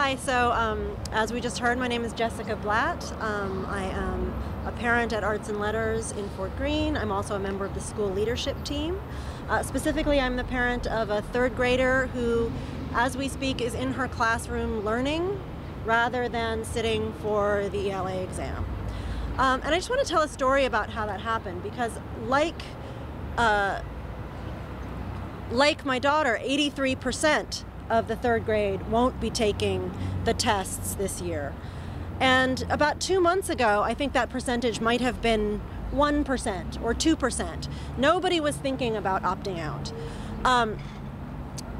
Hi, so as we just heard, my name is Jessica Blatt. I am a parent at Arts and Letters in Fort Greene. I'm also a member of the school leadership team. Specifically, I'm the parent of a third grader who, as we speak, is in her classroom learning rather than sitting for the ELA exam. And I just want to tell a story about how that happened, because like my daughter, 83% of the third grade won't be taking the tests this year. And about 2 months ago, I think that percentage might have been 1% or 2%. Nobody was thinking about opting out.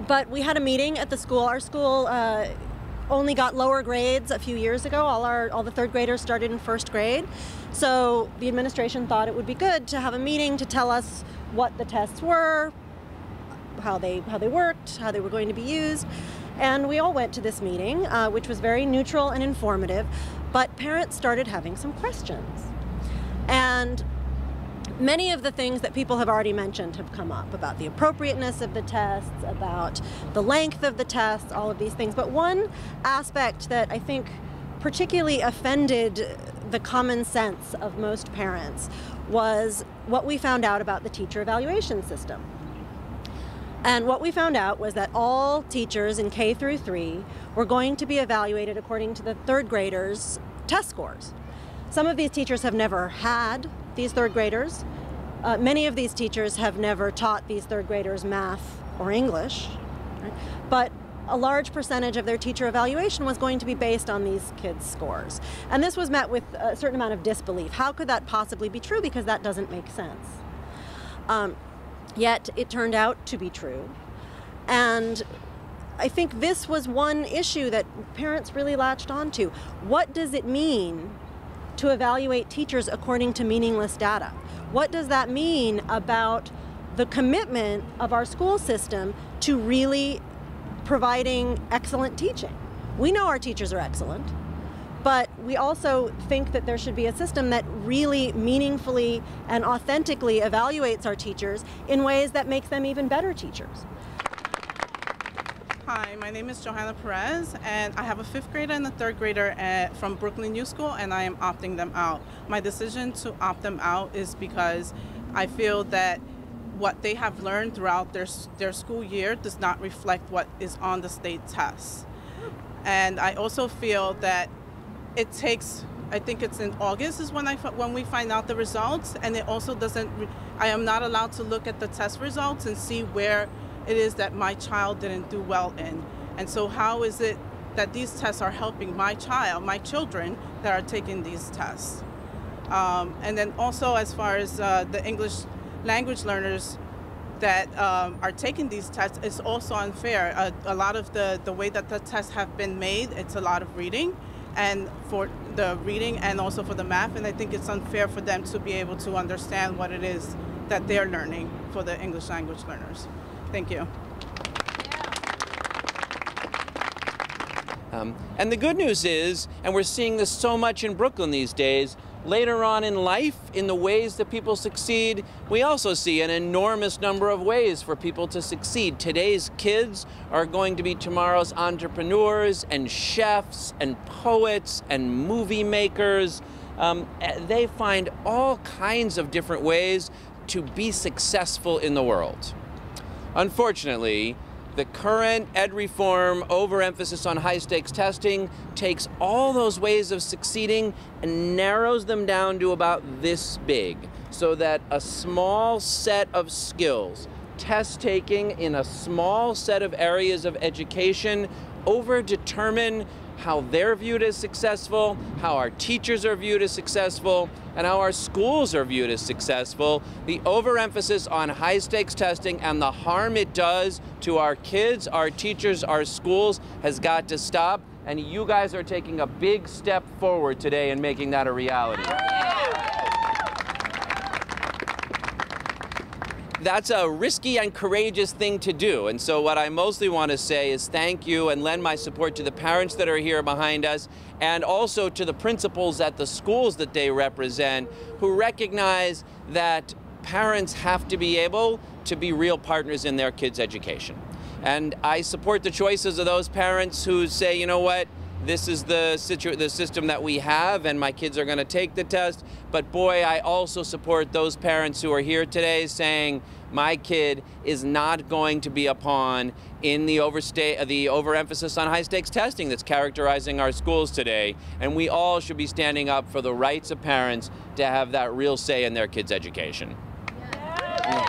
But we had a meeting at the school. Our school only got lower grades a few years ago. All the third graders started in first grade. So the administration thought it would be good to have a meeting to tell us what the tests were, how they worked, how they were going to be used. And we all went to this meeting, which was very neutral and informative, but parents started having some questions. And many of the things that people have already mentioned have come up about the appropriateness of the tests, about the length of the tests, all of these things. But one aspect that I think particularly offended the common sense of most parents was what we found out about the teacher evaluation system. And what we found out was that all teachers in K through 3 were going to be evaluated according to the third graders' test scores. Some of these teachers have never had these third graders. Many of these teachers have never taught these third graders math or English, right? But a large percentage of their teacher evaluation was going to be based on these kids' scores. And this was met with a certain amount of disbelief. How could that possibly be true? Because that doesn't make sense. Yet it turned out to be true. And I think this was one issue that parents really latched onto. What does it mean to evaluate teachers according to meaningless data? What does that mean about the commitment of our school system to really providing excellent teaching? We know our teachers are excellent, but we also think that there should be a system that really meaningfully and authentically evaluates our teachers in ways that makes them even better teachers. Hi, my name is Johanna Perez, and I have a 5th grader and a 3rd grader from Brooklyn New School, and I am opting them out. My decision to opt them out is because I feel that what they have learned throughout their school year does not reflect what is on the state tests. And I also feel that it takes, I think it's in August is when we find out the results, and it also doesn't, I am not allowed to look at the test results and see where it is that my child didn't do well in. And so how is it that these tests are helping my children that are taking these tests? And then also as far as the English language learners that are taking these tests, it's also unfair. A lot of the way that the tests have been made, it's a lot of reading, and for the reading and also for the math, and I think it's unfair for them to be able to understand what it is that they're learning for the English language learners. Thank you. And the good news is, and we're seeing this so much in Brooklyn these days, later on in life, in the ways that people succeed, we also see an enormous number of ways for people to succeed. Today's kids are going to be tomorrow's entrepreneurs and chefs and poets and movie makers. They find all kinds of different ways to be successful in the world. Unfortunately, the current ed reform overemphasis on high-stakes testing takes all those ways of succeeding and narrows them down to about this big, so that a small set of skills, test taking in a small set of areas of education, overdetermine how they're viewed as successful, how our teachers are viewed as successful, and how our schools are viewed as successful. The overemphasis on high-stakes testing and the harm it does to our kids, our teachers, our schools has got to stop, and you guys are taking a big step forward today in making that a reality. That's a risky and courageous thing to do. And so what I mostly want to say is thank you and lend my support to the parents that are here behind us, and also to the principals at the schools that they represent, who recognize that parents have to be able to be real partners in their kids' education. And I support the choices of those parents who say, you know what, this is the system that we have, and my kids are going to take the test. But boy, I also support those parents who are here today saying, my kid is not going to be a pawn in the overemphasis on high-stakes testing that's characterizing our schools today. And we all should be standing up for the rights of parents to have that real say in their kids' education. Yeah.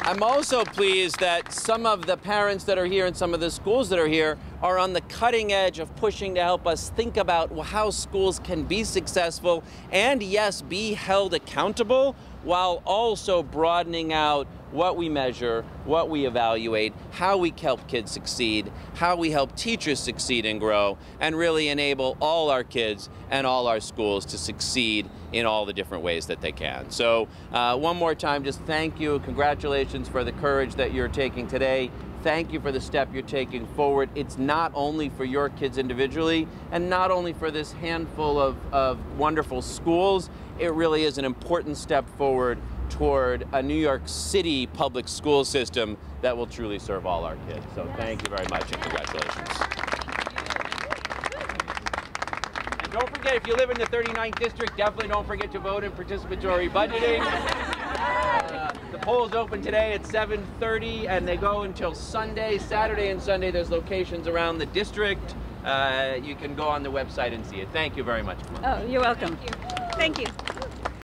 I'm also pleased that some of the parents that are here and some of the schools that are here are on the cutting edge of pushing to help us think about how schools can be successful and, yes, be held accountable, while also broadening out what we measure, what we evaluate, how we help kids succeed, how we help teachers succeed and grow, and really enable all our kids and all our schools to succeed in all the different ways that they can. So one more time, just thank you. Congratulations for the courage that you're taking today. Thank you for the step you're taking forward. It's not only for your kids individually, and not only for this handful of wonderful schools, it really is an important step forward toward a New York City public school system that will truly serve all our kids. So thank you very much and congratulations. And don't forget, if you live in the 39th district, definitely don't forget to vote in participatory budgeting. The polls open today at 7:30 and they go until Sunday. Saturday and Sunday there's locations around the district. You can go on the website and see it. Thank you very much. Oh, you're welcome. Thank you.